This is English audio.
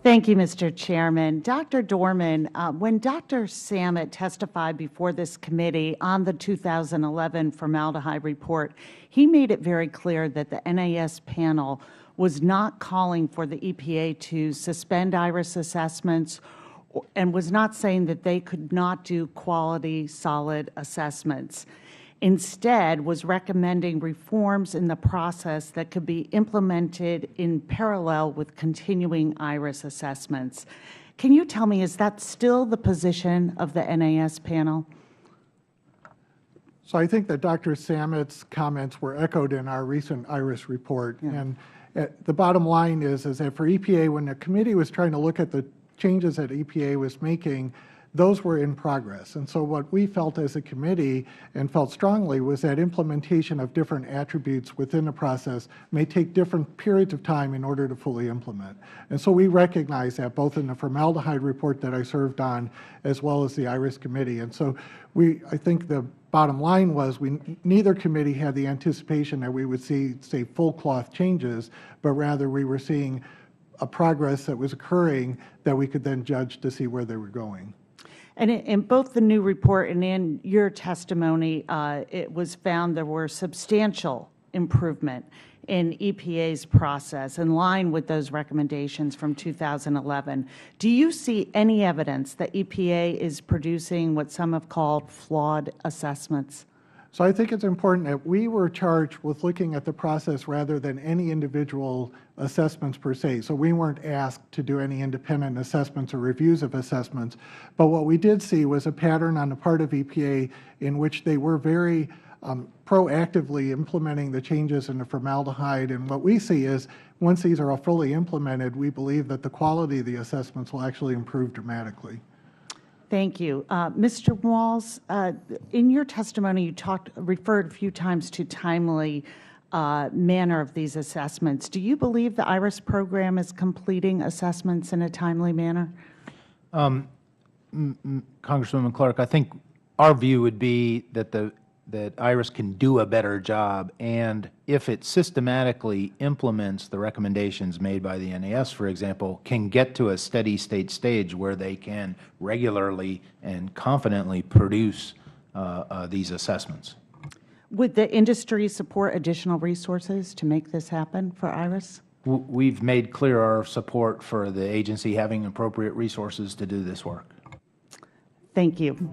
Thank you, Mr. Chairman. Dr. Dorman, when Dr. Samet testified before this committee on the 2011 formaldehyde report, he made it very clear that the NAS panel was not calling for the EPA to suspend IRIS assessments and was not saying that they could not do quality solid assessments. Instead, was recommending reforms in the process that could be implemented in parallel with continuing IRIS assessments. Can you tell me, is that still the position of the NAS panel? So I think that Dr. Samet's comments were echoed in our recent IRIS report. Yeah. And the bottom line is that for EPA, when the committee was trying to look at the changes that EPA was making, those were in progress. And so what we felt as a committee and felt strongly was that implementation of different attributes within the process may take different periods of time in order to fully implement. And so we recognize that both in the formaldehyde report that I served on as well as the IRIS committee. And so I think the bottom line was neither committee had the anticipation that we would see, say, full cloth changes, but rather we were seeing a progress that was occurring that we could then judge to see where they were going. And in both the new report and in your testimony, it was found there were substantial improvement in EPA's process in line with those recommendations from 2011. Do you see any evidence that EPA is producing what some have called flawed assessments? So I think it's important that we were charged with looking at the process rather than any individual assessments per se. So we weren't asked to do any independent assessments or reviews of assessments. But what we did see was a pattern on the part of EPA in which they were very proactively implementing the changes in the formaldehyde. And what we see is once these are all fully implemented, we believe that the quality of the assessments will actually improve dramatically. Thank you. Mr. Walz, in your testimony, you referred a few times to timely manner of these assessments. Do you believe the IRIS program is completing assessments in a timely manner? Congresswoman Clark, I think our view would be that that IRIS can do a better job, and if it systematically implements the recommendations made by the NAS, for example, can get to a steady state stage where they can regularly and confidently produce these assessments. Would the industry support additional resources to make this happen for IRIS? We've made clear our support for the agency having appropriate resources to do this work. Thank you.